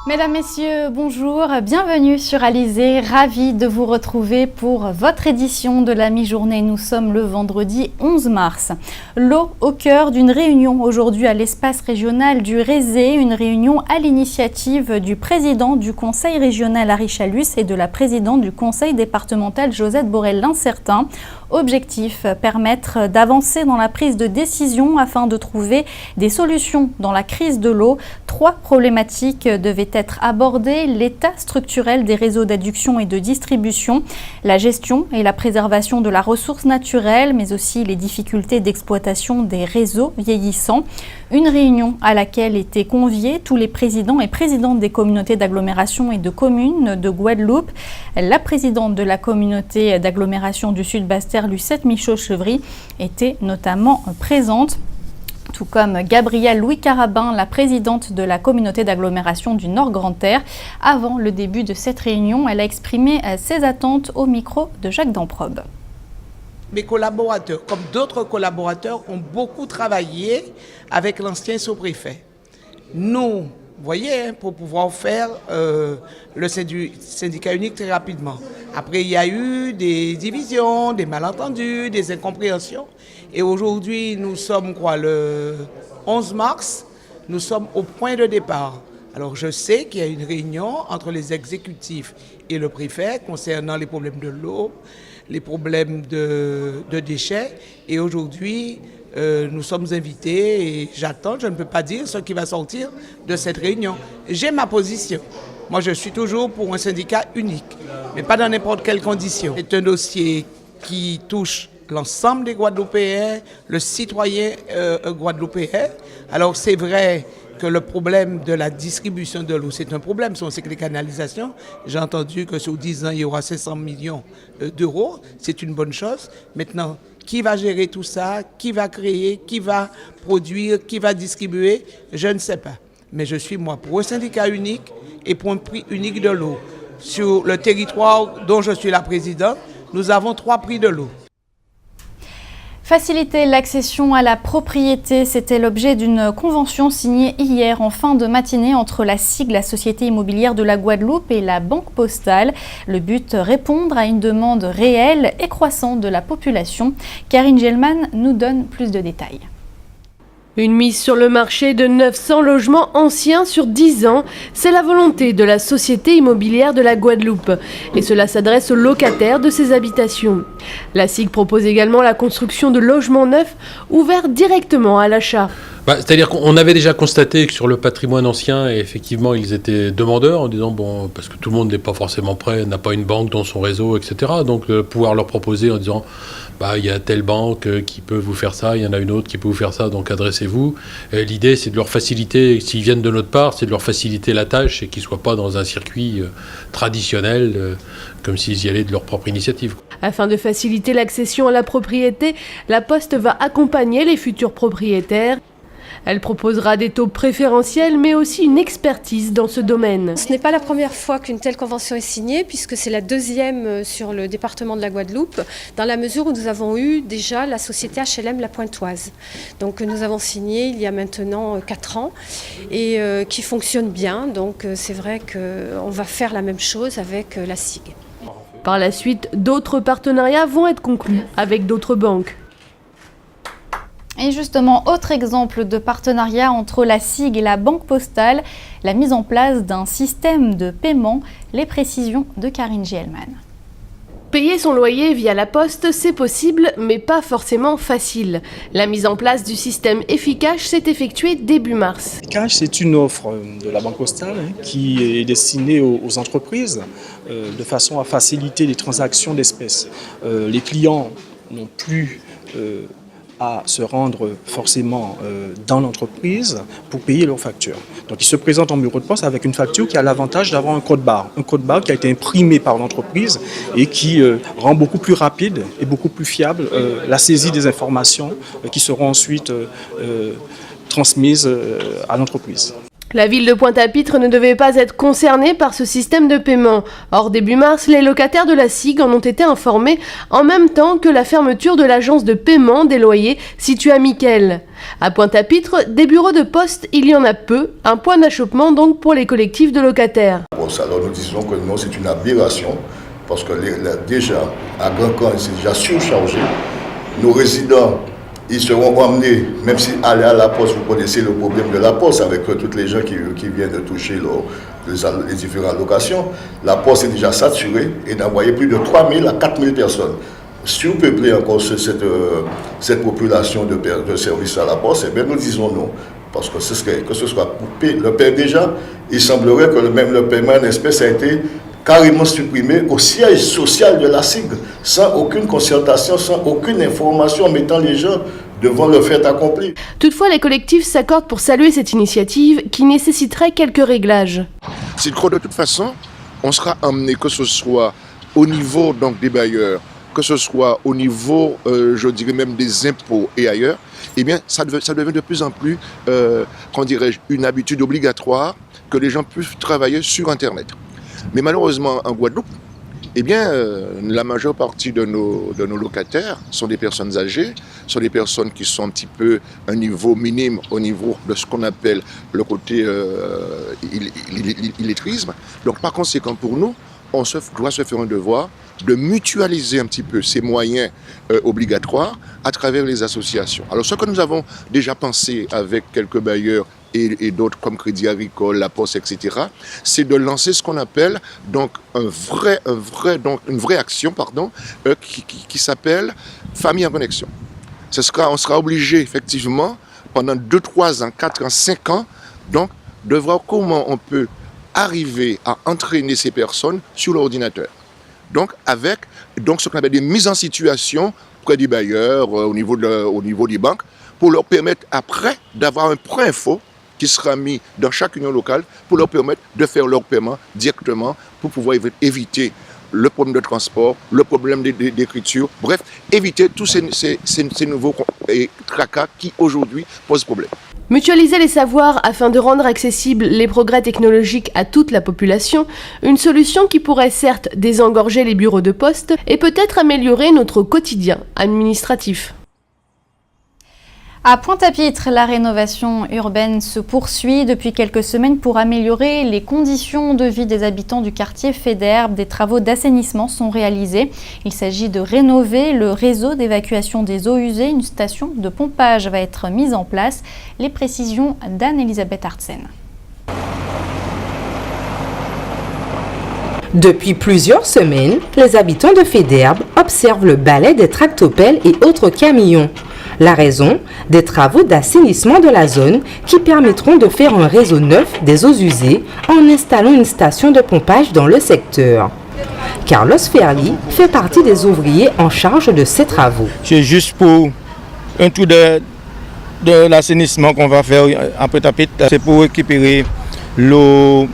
Mesdames, Messieurs, bonjour, bienvenue sur Alizé, ravi de vous retrouver pour votre édition de la mi-journée. Nous sommes le vendredi 11 mars. L'eau au cœur d'une réunion aujourd'hui à l'espace régional du Rézé, une réunion à l'initiative du président du conseil régional Harry Chalus et de la présidente du conseil départemental Josette Borel-Lincertin. Objectif, permettre d'avancer dans la prise de décision afin de trouver des solutions dans la crise de l'eau. 3 problématiques devaient être abordées: l'état structurel des réseaux d'adduction et de distribution, la gestion et la préservation de la ressource naturelle, mais aussi les difficultés d'exploitation des réseaux vieillissants. Une réunion à laquelle étaient conviés tous les présidents et présidentes des communautés d'agglomération et de communes de Guadeloupe. La présidente de la communauté d'agglomération du Sud-Bastère, Lucette Michaud-Chevry, était notamment présente, tout comme Gabrielle Louis-Carabin, la présidente de la communauté d'agglomération du Nord Grand Air. Avant le début de cette réunion, elle a exprimé ses attentes au micro de Jacques Damprobe. Mes collaborateurs, comme d'autres collaborateurs, ont beaucoup travaillé avec l'ancien sous-préfet. Nous, vous voyez, pour pouvoir faire le syndicat unique très rapidement. Après, il y a eu des divisions, des malentendus, des incompréhensions. Et aujourd'hui, nous sommes le 11 mars, nous sommes au point de départ. Alors je sais qu'il y a une réunion entre les exécutifs et le préfet concernant les problèmes de l'eau, les problèmes de déchets. Et aujourd'hui, nous sommes invités et j'attends, je ne peux pas dire ce qui va sortir de cette réunion. J'ai ma position. Moi, je suis toujours pour un syndicat unique, mais pas dans n'importe quelle condition. C'est un dossier qui touche l'ensemble des Guadeloupéens, le citoyen guadeloupéen. Alors, c'est vrai que le problème de la distribution de l'eau, c'est un problème. Si on sait que les canalisations, j'ai entendu que sur 10 ans, il y aura 500 millions d'euros. C'est une bonne chose. Maintenant, qui va gérer tout ça? Qui va créer? Qui va produire? Qui va distribuer? Je ne sais pas. Mais je suis, moi, pour un syndicat unique et pour un prix unique de l'eau. Sur le territoire dont je suis la présidente, nous avons 3 prix de l'eau. Faciliter l'accession à la propriété, c'était l'objet d'une convention signée hier en fin de matinée entre la SIG, la Société immobilière de la Guadeloupe, et la Banque Postale. Le but, répondre à une demande réelle et croissante de la population. Karine Gelman nous donne plus de détails. Une mise sur le marché de 900 logements anciens sur 10 ans, c'est la volonté de la Société immobilière de la Guadeloupe. Et cela s'adresse aux locataires de ces habitations. La SIG propose également la construction de logements neufs ouverts directement à l'achat. C'est-à-dire qu'on avait déjà constaté que sur le patrimoine ancien, effectivement, ils étaient demandeurs en disant, bon, parce que tout le monde n'est pas forcément prêt, n'a pas une banque dans son réseau, etc. Donc, pouvoir leur proposer en disant, il y a telle banque qui peut vous faire ça, il y en a une autre qui peut vous faire ça, donc adressez-vous. L'idée, c'est de leur faciliter, s'ils viennent de notre part, c'est de leur faciliter la tâche et qu'ils ne soient pas dans un circuit traditionnel, comme s'ils y allaient de leur propre initiative. Afin de faciliter l'accession à la propriété, la Poste va accompagner les futurs propriétaires. Elle proposera des taux préférentiels, mais aussi une expertise dans ce domaine. Ce n'est pas la première fois qu'une telle convention est signée, puisque c'est la 2e sur le département de la Guadeloupe, dans la mesure où nous avons eu déjà la société HLM La Pointoise. Donc nous avons signé il y a maintenant 4 ans et qui fonctionne bien. Donc c'est vrai qu'on va faire la même chose avec la SIG. Par la suite, d'autres partenariats vont être conclus avec d'autres banques. Et justement, autre exemple de partenariat entre la SIG et la Banque Postale, la mise en place d'un système de paiement. Les précisions de Karine Gelman. Payer son loyer via la Poste, c'est possible, mais pas forcément facile. La mise en place du système Efficash s'est effectuée début mars. Efficash, c'est une offre de la Banque Postale qui est destinée aux entreprises de façon à faciliter les transactions d'espèces. Les clients n'ont plus à se rendre forcément dans l'entreprise pour payer leurs factures. Donc ils se présentent en bureau de poste avec une facture qui a l'avantage d'avoir un code barre. Un code barre qui a été imprimé par l'entreprise et qui rend beaucoup plus rapide et beaucoup plus fiable la saisie des informations qui seront ensuite transmises à l'entreprise. La ville de Pointe-à-Pitre ne devait pas être concernée par ce système de paiement. Or, début mars, les locataires de la SIG en ont été informés en même temps que la fermeture de l'agence de paiement des loyers située à Miquel. À Pointe-à-Pitre, des bureaux de poste, il y en a peu, un point d'achoppement donc pour les collectifs de locataires. Alors nous disons que non, c'est une aberration parce que déjà, à Grand-Camp, c'est déjà surchargé. Nos résidents, ils seront emmenés, même si aller à la poste, vous connaissez le problème de la poste avec toutes les gens qui viennent de toucher les différentes locations. La poste est déjà saturée et d'envoyer plus de 3 000 à 4 000 personnes. Surpeupler encore cette population de services à la poste, eh bien nous disons non. Parce que ce soit pour le payer déjà, il semblerait que même le paiement en espèces a été carrément supprimé au siège social de la SIG, sans aucune concertation, sans aucune information, mettant les gens devant le fait accompli. Toutefois, les collectifs s'accordent pour saluer cette initiative qui nécessiterait quelques réglages. C'est que de toute façon, on sera amené, que ce soit au niveau donc, des bailleurs, que ce soit au niveau, je dirais même des impôts et ailleurs, eh bien, ça devient de plus en plus, une habitude obligatoire que les gens puissent travailler sur Internet. Mais malheureusement, en Guadeloupe, eh bien, la majeure partie de nos locataires sont des personnes âgées, sont des personnes qui sont un petit peu un niveau minime au niveau de ce qu'on appelle le côté illettrisme. Donc, par conséquent, pour nous, on doit se faire un devoir de mutualiser un petit peu ces moyens obligatoires à travers les associations. Alors, ce que nous avons déjà pensé avec quelques bailleurs et d'autres comme Crédit Agricole, La Poste, etc., c'est de lancer ce qu'on appelle donc une vraie action qui s'appelle Famille en Connexion. On sera obligé effectivement pendant 2, 3 ans, 4 ans, 5 ans donc, de voir comment on peut arriver à entraîner ces personnes sur l'ordinateur. Donc avec ce qu'on appelle des mises en situation près du bailleur, au niveau des banques, pour leur permettre après d'avoir un point info qui sera mis dans chaque union locale pour leur permettre de faire leur paiement directement pour pouvoir éviter le problème de transport, le problème d'écriture, bref, éviter tous ces nouveaux tracas qui aujourd'hui posent problème. Mutualiser les savoirs afin de rendre accessibles les progrès technologiques à toute la population, une solution qui pourrait certes désengorger les bureaux de poste et peut-être améliorer notre quotidien administratif. À Pointe-à-Pitre, la rénovation urbaine se poursuit depuis quelques semaines pour améliorer les conditions de vie des habitants du quartier Faidherbe. Des travaux d'assainissement sont réalisés. Il s'agit de rénover le réseau d'évacuation des eaux usées. Une station de pompage va être mise en place. Les précisions d'Anne-Elisabeth Artsen. Depuis plusieurs semaines, les habitants de Faidherbe observent le balai des tractopelles et autres camions. La raison, des travaux d'assainissement de la zone qui permettront de faire un réseau neuf des eaux usées en installant une station de pompage dans le secteur. Carlos Ferli fait partie des ouvriers en charge de ces travaux. C'est juste pour un tour de l'assainissement qu'on va faire à Pointe-à-Pitre. C'est pour récupérer l'eau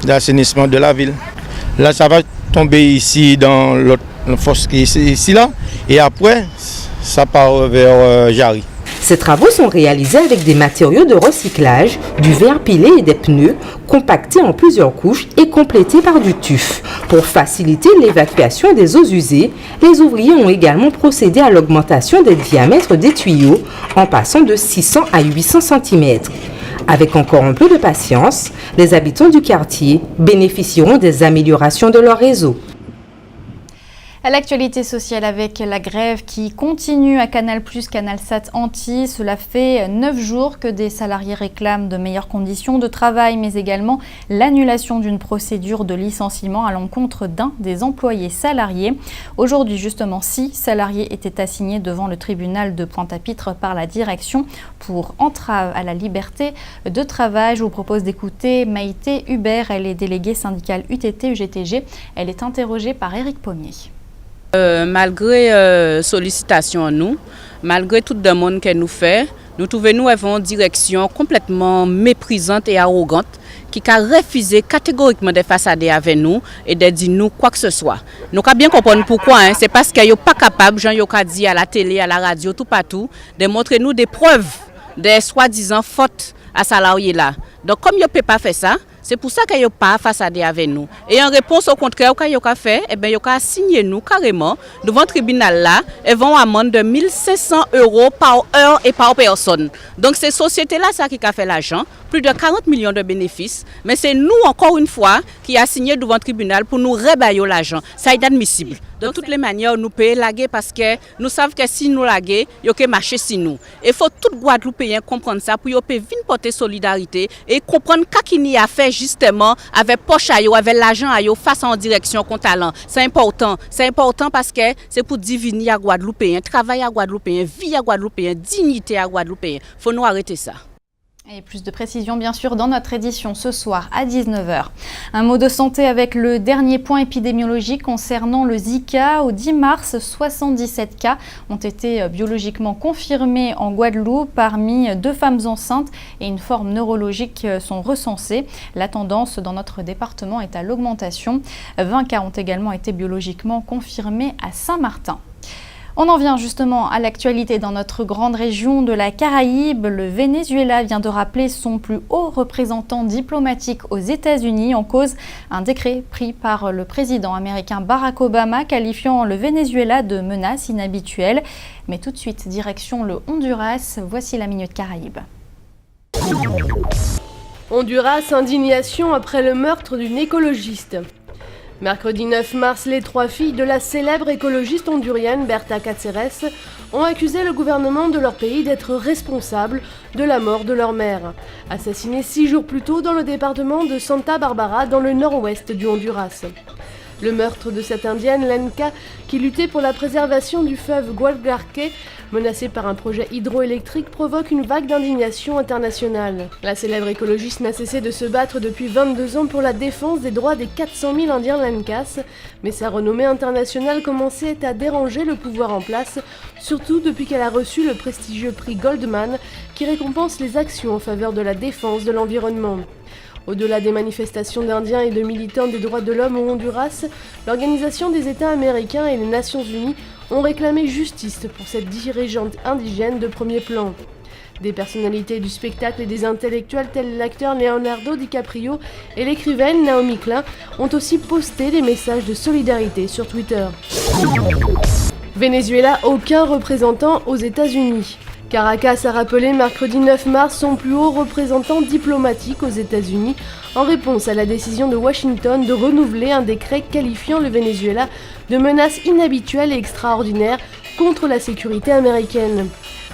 d'assainissement de la ville. Là, ça va tomber ici dans l'autre fosse qui est ici là, et après, ça part vers Jarry. Ces travaux sont réalisés avec des matériaux de recyclage, du verre pilé et des pneus, compactés en plusieurs couches et complétés par du tuf. Pour faciliter l'évacuation des eaux usées, les ouvriers ont également procédé à l'augmentation des diamètres des tuyaux en passant de 600 à 800 cm. Avec encore un peu de patience, les habitants du quartier bénéficieront des améliorations de leur réseau. À l'actualité sociale avec la grève qui continue à Canal+, Canalsat Antilles. Cela fait 9 jours que des salariés réclament de meilleures conditions de travail, mais également l'annulation d'une procédure de licenciement à l'encontre d'un des employés salariés. Aujourd'hui, justement, 6 salariés étaient assignés devant le tribunal de Pointe-à-Pitre par la direction pour entrave à la liberté de travail. Je vous propose d'écouter Maïté Hubert. Elle est déléguée syndicale UTT-UGTG. Elle est interrogée par Éric Pommier. Malgré sollicitation à nous, malgré toute demande qu'elle nous fait, nous trouvons nous avons une direction complètement méprisante et arrogante qui a refusé catégoriquement de façader avec nous et de dire nous quoi que ce soit. Nous avons bien compris pourquoi, c'est parce qu'ils ne sont pas capables, Jean Yoka dit à la télé, à la radio, tout partout, de montrer nous des preuves des soi-disant fautes à salariés là. Donc comme ils ne peuvent pas faire ça, c'est pour ça qu'ils n'ont pas façadé avec nous. Et en réponse au contraire, qu'ils ont fait, ils ont signé nous carrément devant le tribunal là, et vont amende de 1 500 € par heure et par personne. Donc ces sociétés-là, ça qui a fait l'argent, plus de 40 millions de bénéfices, mais c'est nous encore une fois qui a signé devant le tribunal pour nous rebailler l'argent. Ça est admissible. De toutes les manières, nous payons laguer parce que nous savons que si nous laguer, il faut marcher sur nous. Il faut tout Guadeloupéen comprendre ça pour venir porter solidarité et comprendre qu'est-ce a fait justement avec poche à yo, avec l'argent à yo face en direction contre talent. C'est important parce que c'est pour diviner à Guadeloupéen, travail à Guadeloupéen, vie à Guadeloupéen, dignité à Guadeloupéen. Faut nous arrêter ça. Et plus de précisions bien sûr dans notre édition ce soir à 19h. Un mot de santé avec le dernier point épidémiologique concernant le Zika. Au 10 mars, 77 cas ont été biologiquement confirmés en Guadeloupe. Parmi 2 femmes enceintes et une forme neurologique sont recensées. La tendance dans notre département est à l'augmentation. 20 cas ont également été biologiquement confirmés à Saint-Martin. On en vient justement à l'actualité dans notre grande région de la Caraïbe. Le Venezuela vient de rappeler son plus haut représentant diplomatique aux États-Unis. En cause, un décret pris par le président américain Barack Obama qualifiant le Venezuela de menace inhabituelle. Mais tout de suite, direction le Honduras. Voici la Minute Caraïbe. Honduras, indignation après le meurtre d'une écologiste. Mercredi 9 mars, les 3 filles de la célèbre écologiste hondurienne Berta Cáceres ont accusé le gouvernement de leur pays d'être responsable de la mort de leur mère, assassinée 6 jours plus tôt dans le département de Santa Barbara, dans le nord-ouest du Honduras. Le meurtre de cette indienne, Lenka, qui luttait pour la préservation du fleuve Gualcarque, menacé par un projet hydroélectrique, provoque une vague d'indignation internationale. La célèbre écologiste n'a cessé de se battre depuis 22 ans pour la défense des droits des 400 000 Indiens Lenkas, mais sa renommée internationale commençait à déranger le pouvoir en place, surtout depuis qu'elle a reçu le prestigieux prix Goldman, qui récompense les actions en faveur de la défense de l'environnement. Au-delà des manifestations d'Indiens et de militants des droits de l'homme au Honduras, l'Organisation des États américains et les Nations Unies ont réclamé justice pour cette dirigeante indigène de premier plan. Des personnalités du spectacle et des intellectuels tels l'acteur Leonardo DiCaprio et l'écrivaine Naomi Klein ont aussi posté des messages de solidarité sur Twitter. Venezuela, aucun représentant aux États-Unis. Caracas a rappelé mercredi 9 mars son plus haut représentant diplomatique aux États-Unis en réponse à la décision de Washington de renouveler un décret qualifiant le Venezuela de menace inhabituelle et extraordinaire contre la sécurité américaine.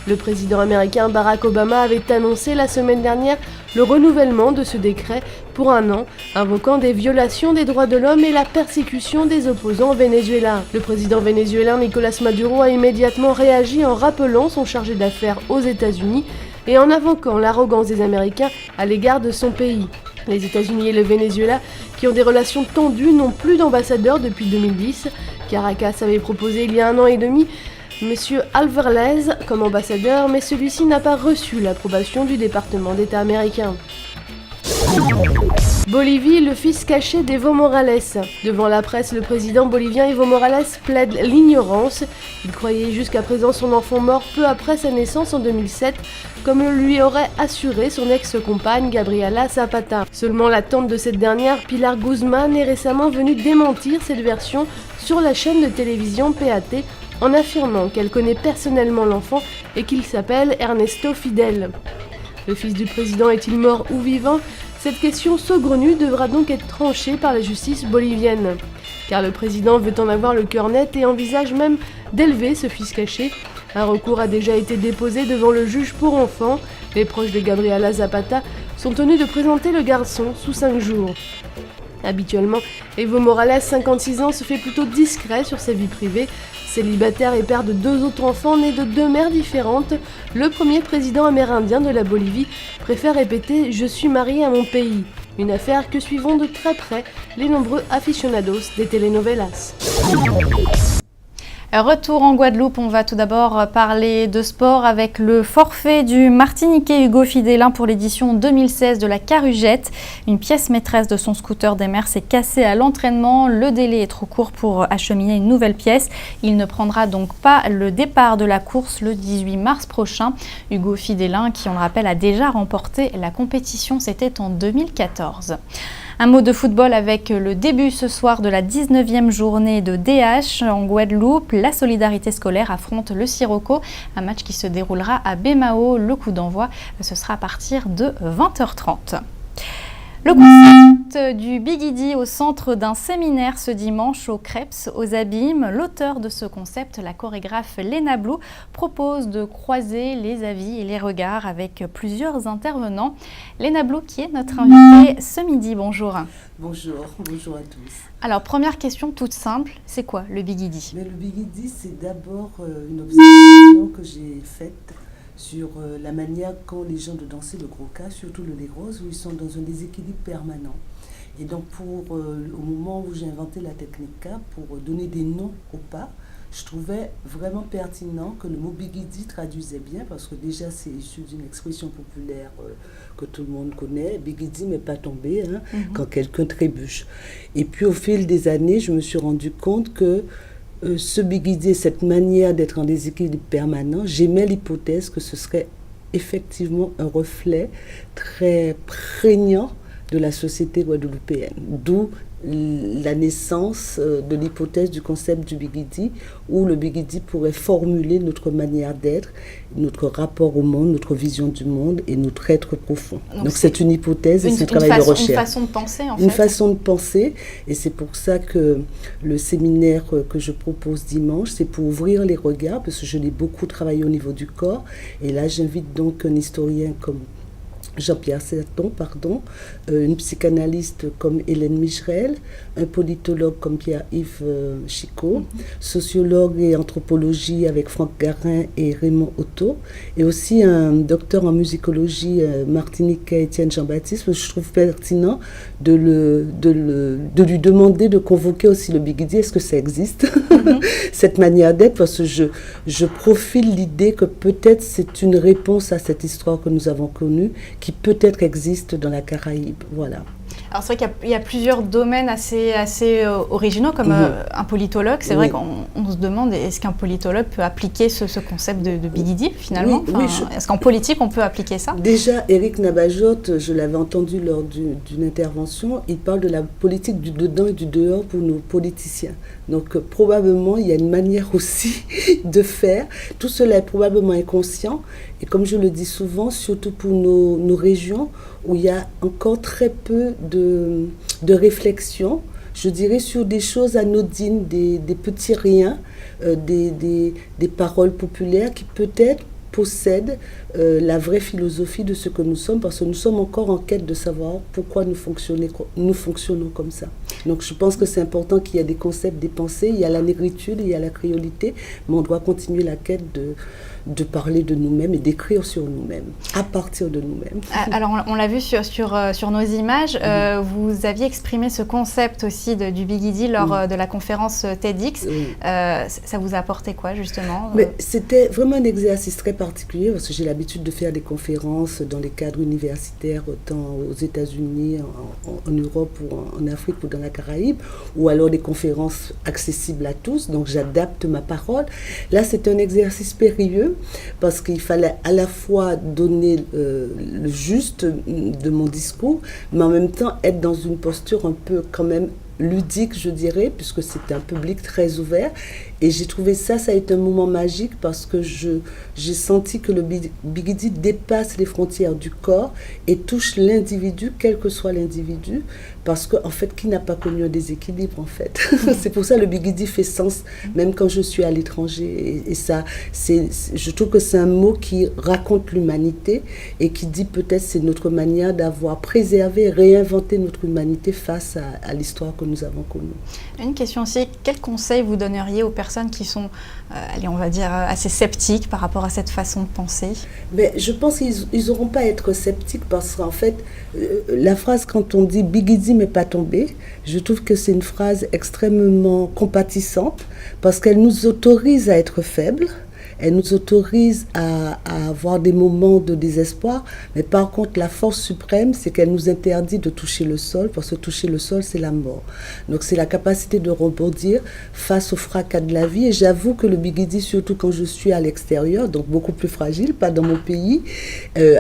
Le président américain Barack Obama avait annoncé la semaine dernière le renouvellement de ce décret pour 1 an, invoquant des violations des droits de l'homme et la persécution des opposants au Venezuela. Le président vénézuélien Nicolás Maduro a immédiatement réagi en rappelant son chargé d'affaires aux États-Unis et en invoquant l'arrogance des Américains à l'égard de son pays. Les États-Unis et le Venezuela, qui ont des relations tendues, n'ont plus d'ambassadeur depuis 2010. Caracas avait proposé il y a 1 an et demi Monsieur Alvarez comme ambassadeur, mais celui-ci n'a pas reçu l'approbation du département d'État américain. Bolivie, le fils caché d'Evo Morales. Devant la presse, le président bolivien Evo Morales plaide l'ignorance. Il croyait jusqu'à présent son enfant mort peu après sa naissance en 2007, comme le lui aurait assuré son ex-compagne Gabriela Zapata. Seulement la tante de cette dernière, Pilar Guzmán, est récemment venue démentir cette version sur la chaîne de télévision PAT, en affirmant qu'elle connaît personnellement l'enfant et qu'il s'appelle Ernesto Fidel. Le fils du président est-il mort ou vivant ? Cette question saugrenue devra donc être tranchée par la justice bolivienne. Car le président veut en avoir le cœur net et envisage même d'élever ce fils caché. Un recours a déjà été déposé devant le juge pour enfants. Les proches de Gabriela Zapata sont tenus de présenter le garçon sous 5 jours. Habituellement, Evo Morales, 56 ans, se fait plutôt discret sur sa vie privée. Célibataire et père de 2 autres enfants nés de 2 mères différentes, le premier président amérindien de la Bolivie préfère répéter « Je suis marié à mon pays ». Une affaire que suivront de très près les nombreux aficionados des telenovelas. Retour en Guadeloupe, on va tout d'abord parler de sport avec le forfait du Martiniquais Hugo Fidélin pour l'édition 2016 de la Carugette. Une pièce maîtresse de son scooter des mers s'est cassée à l'entraînement. Le délai est trop court pour acheminer une nouvelle pièce. Il ne prendra donc pas le départ de la course le 18 mars prochain. Hugo Fidélin, qui on le rappelle a déjà remporté la compétition, c'était en 2014. Un mot de football avec le début ce soir de la 19e journée de DH en Guadeloupe. La solidarité scolaire affronte le Sirocco, un match qui se déroulera à Bémao. Le coup d'envoi, ce sera à partir de 20h30. Le concept du Bigidi au centre d'un séminaire ce dimanche au Creps, aux Abîmes. L'auteur de ce concept, la chorégraphe Léna Blou, propose de croiser les avis et les regards avec plusieurs intervenants. Léna Blou qui est notre invitée ce midi. Bonjour. Bonjour, bonjour à tous. Alors première question toute simple, c'est quoi le Bigidi? Le Bigidi, c'est d'abord une observation que j'ai faite sur la manière qu'ont les gens de danser le gros cas, surtout le Légros, où ils sont dans un déséquilibre permanent. Et donc au moment où j'ai inventé la technique pour donner des noms aux pas, je trouvais vraiment pertinent que le mot Bigidi traduisait bien, parce que déjà c'est issu d'une expression populaire que tout le monde connaît, Bigidi mais pas tombé, quand quelqu'un trébuche. Et puis au fil des années, je me suis rendu compte que ce Bigidi, cette manière d'être en déséquilibre permanent, j'émets l'hypothèse que ce serait effectivement un reflet très prégnant de la société guadeloupéenne, d'où la naissance de l'hypothèse du concept du Bigidi, où le Bigidi pourrait formuler notre manière d'être, notre rapport au monde, notre vision du monde et notre être profond. Donc c'est une hypothèse et c'est un travail de recherche. Une façon de penser en fait. Une façon de penser, et c'est pour ça que le séminaire que je propose dimanche, c'est pour ouvrir les regards, parce que je l'ai beaucoup travaillé au niveau du corps, et là j'invite donc un historien comme Jean-Pierre Serton, une psychanalyste comme Hélène Micherel, un politologue comme Pierre-Yves Chicot, sociologue et anthropologie avec Franck Garin et Raymond Otto, et aussi un docteur en musicologie martiniquais Étienne Jean-Baptiste. Je trouve pertinent de lui demander de convoquer aussi le Bigidi. Est-ce que ça existe, cette manière d'être, parce que je profile l'idée que peut-être c'est une réponse à cette histoire que nous avons connue, qui peut-être existe dans la Caraïbe. Voilà. Alors c'est vrai qu'il y a plusieurs domaines assez originaux, comme un politologue. C'est vrai qu'on se demande, est-ce qu'un politologue peut appliquer ce concept de Bigidi finalement? Est-ce qu'en politique on peut appliquer ça? Déjà, Éric Nabajot, je l'avais entendu lors d'une intervention, il parle de la politique du dedans et du dehors pour nos politiciens. Donc probablement il y a une manière aussi de faire. Tout cela est probablement inconscient. Et comme je le dis souvent, surtout pour nos régions, où il y a encore très peu de réflexion, je dirais, sur des choses anodines, des petits riens, des paroles populaires qui peut-être possèdent la vraie philosophie de ce que nous sommes, parce que nous sommes encore en quête de savoir pourquoi nous fonctionnons comme ça. Donc je pense que c'est important qu'il y ait des concepts, des pensées, il y a la négritude, il y a la créolité, mais on doit continuer la quête de parler de nous-mêmes et d'écrire sur nous-mêmes, à partir de nous-mêmes. Alors on l'a vu sur nos images, vous aviez exprimé ce concept aussi du Bigidi lors de la conférence TEDx. Ça vous a apporté quoi justement? C'était vraiment un exercice très particulier, parce que j'ai l'habitude de faire des conférences dans les cadres universitaires, autant aux États-Unis, en Europe ou en Afrique ou dans la Caraïbe, ou alors des conférences accessibles à tous, donc j'adapte ma parole. Là c'est un exercice périlleux, parce qu'il fallait à la fois donner le juste de mon discours, mais en même temps être dans une posture un peu quand même ludique, je dirais, puisque c'était un public très ouvert. Et j'ai trouvé ça a été un moment magique, parce que j'ai senti que le Bigidi dépasse les frontières du corps et touche l'individu, quel que soit l'individu, parce que en fait, qui n'a pas connu un déséquilibre en fait? C'est pour ça que le Bigidi fait sens, même quand je suis à l'étranger. Et ça, je trouve que c'est un mot qui raconte l'humanité et qui dit peut-être c'est notre manière d'avoir préservé et réinventé notre humanité face à l'histoire que que nous avons connue. Une question aussi, quel conseil vous donneriez aux personnes qui sont, allez, on va dire, assez sceptiques par rapport à cette façon de penser? Mais je pense qu'ils n'auront pas à être sceptiques parce qu'en fait, la phrase quand on dit « Bigidi mais pas tombé », je trouve que c'est une phrase extrêmement compatissante parce qu'elle nous autorise à être faibles. Elle nous autorise à avoir des moments de désespoir, mais par contre, la force suprême, c'est qu'elle nous interdit de toucher le sol, parce que toucher le sol, c'est la mort. Donc, c'est la capacité de rebondir face au fracas de la vie. Et j'avoue que le Bigidi, surtout quand je suis à l'extérieur, donc beaucoup plus fragile, pas dans mon pays,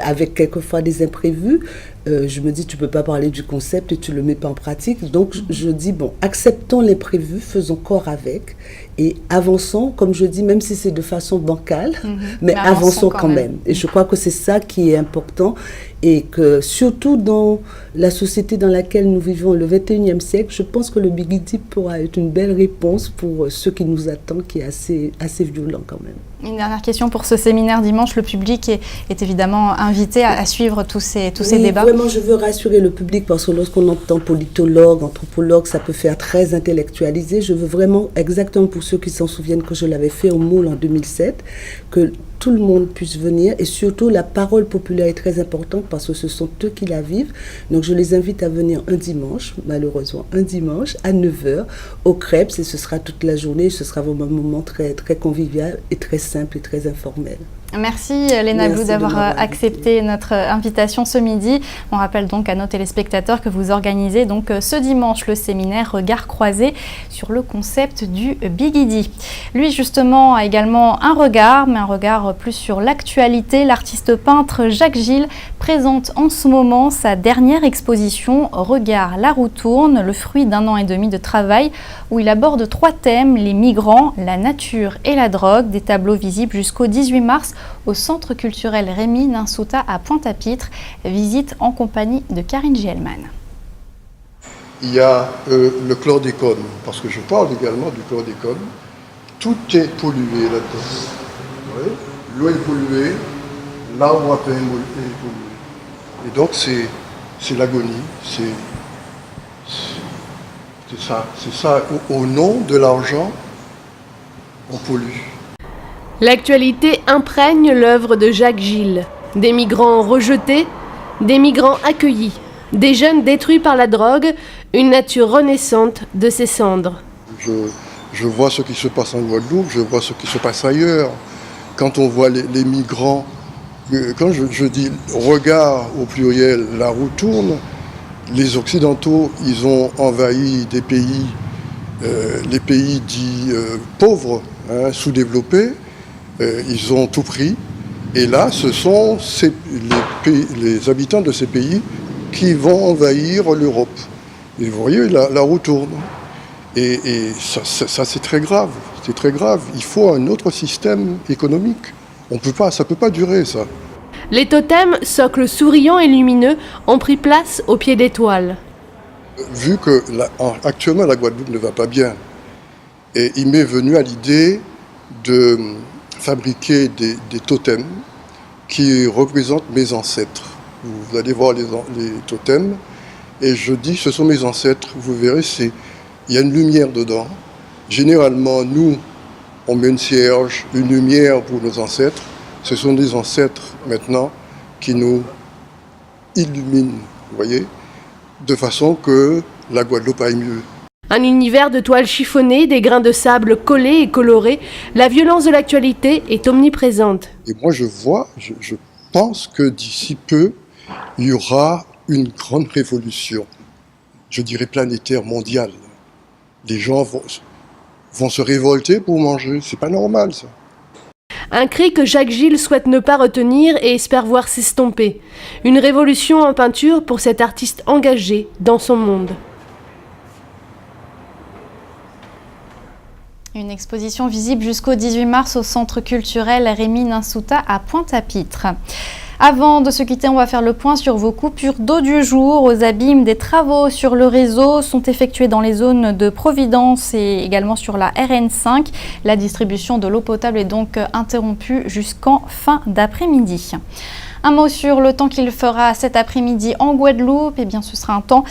avec quelquefois des imprévus, je me dis, tu ne peux pas parler du concept et tu ne le mets pas en pratique. Donc, je dis, bon, acceptons l'imprévu, faisons corps avec et avançons, comme je dis, même si c'est de façon bancale, mais avançons quand même. Et je crois que c'est ça qui est important et que surtout dans la société dans laquelle nous vivons, le 21e siècle, je pense que le Bigidi pourra être une belle réponse pour ce qui nous attend, qui est assez violent quand même. Une dernière question pour ce séminaire dimanche. Le public est évidemment invité à suivre tous ces débats. Vraiment, je veux rassurer le public parce que lorsqu'on entend politologue, anthropologue, ça peut faire très intellectualisé. Je veux vraiment, exactement pour ceux qui s'en souviennent que je l'avais fait au Moule en 2007, que tout le monde puisse venir et surtout la parole populaire est très importante parce que ce sont eux qui la vivent. Donc je les invite à venir un dimanche, malheureusement un dimanche à 9h au Crêpes et ce sera toute la journée. Ce sera vraiment un moment très, très convivial et très simple et très informel. Merci Léna Blou d'avoir accepté notre invitation ce midi. On rappelle donc à nos téléspectateurs que vous organisez donc ce dimanche le séminaire Regard croisé sur le concept du Bigidi. Lui justement a également un regard, mais un regard plus sur l'actualité. L'artiste peintre Jacques Gilles présente en ce moment sa dernière exposition Regard, la roue tourne, le fruit d'1 an et demi de travail où il aborde 3 thèmes, les migrants, la nature et la drogue, des tableaux visibles jusqu'au 18 mars au Centre culturel Rémy Ninsouta à Pointe-à-Pitre. Visite en compagnie de Karine Gielman. Il y a le chlordécone, parce que je parle également du chlordécone. Tout est pollué là-dedans. Oui. L'eau est polluée, l'arbre à pain est pollué. Et donc c'est l'agonie, c'est ça. Au nom de l'argent, on pollue. L'actualité imprègne l'œuvre de Jacques Gilles. Des migrants rejetés, des migrants accueillis, des jeunes détruits par la drogue, une nature renaissante de ses cendres. Je vois ce qui se passe en Guadeloupe, je vois ce qui se passe ailleurs. Quand on voit les migrants, quand je dis regard au pluriel, la roue tourne, les Occidentaux, ils ont envahi des pays, les pays dits pauvres, sous-développés. Ils ont tout pris et là ce sont les habitants de ces pays qui vont envahir l'Europe. Et vous voyez, la roue tourne. Et ça c'est très grave, c'est très grave. Il faut un autre système économique. Ça peut pas durer ça. Les totems, socles souriants et lumineux, ont pris place au pied des toiles. Vu que actuellement la Guadeloupe ne va pas bien, et il m'est venu à l'idée de fabriquer des totems qui représentent mes ancêtres. Vous allez voir les totems et je dis ce sont mes ancêtres, vous verrez, il y a une lumière dedans. Généralement, nous, on met une cierge, une lumière pour nos ancêtres. Ce sont des ancêtres maintenant qui nous illuminent, vous voyez, de façon que la Guadeloupe aille mieux. Un univers de toiles chiffonnées, des grains de sable collés et colorés, la violence de l'actualité est omniprésente. Et moi je pense que d'ici peu, il y aura une grande révolution, je dirais planétaire, mondiale. Les gens vont se révolter pour manger, c'est pas normal ça. Un cri que Jacques Gilles souhaite ne pas retenir et espère voir s'estomper. Une révolution en peinture pour cet artiste engagé dans son monde. Une exposition visible jusqu'au 18 mars au Centre culturel Rémy Ninsouta à Pointe-à-Pitre. Avant de se quitter, on va faire le point sur vos coupures d'eau du jour. Aux abîmes, des travaux sur le réseau sont effectués dans les zones de Providence et également sur la RN5. La distribution de l'eau potable est donc interrompue jusqu'en fin d'après-midi. Un mot sur le temps qu'il fera cet après-midi en Guadeloupe. Eh bien, ce sera un temps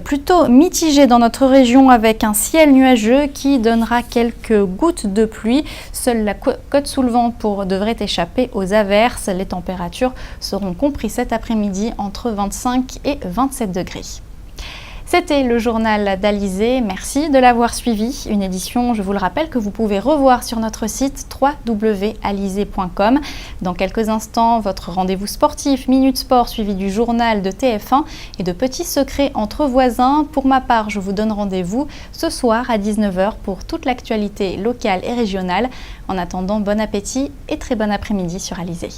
plutôt mitigé dans notre région avec un ciel nuageux qui donnera quelques gouttes de pluie. Seule la côte sous le vent devrait échapper aux averses. Les températures seront comprises cet après-midi entre 25 et 27 degrés. C'était le journal d'Alizé. Merci de l'avoir suivi. Une édition, je vous le rappelle, que vous pouvez revoir sur notre site www.alizé.com. Dans quelques instants, votre rendez-vous sportif, Minute Sport, suivi du journal de TF1 et de petits secrets entre voisins. Pour ma part, je vous donne rendez-vous ce soir à 19h pour toute l'actualité locale et régionale. En attendant, bon appétit et très bon après-midi sur Alizé.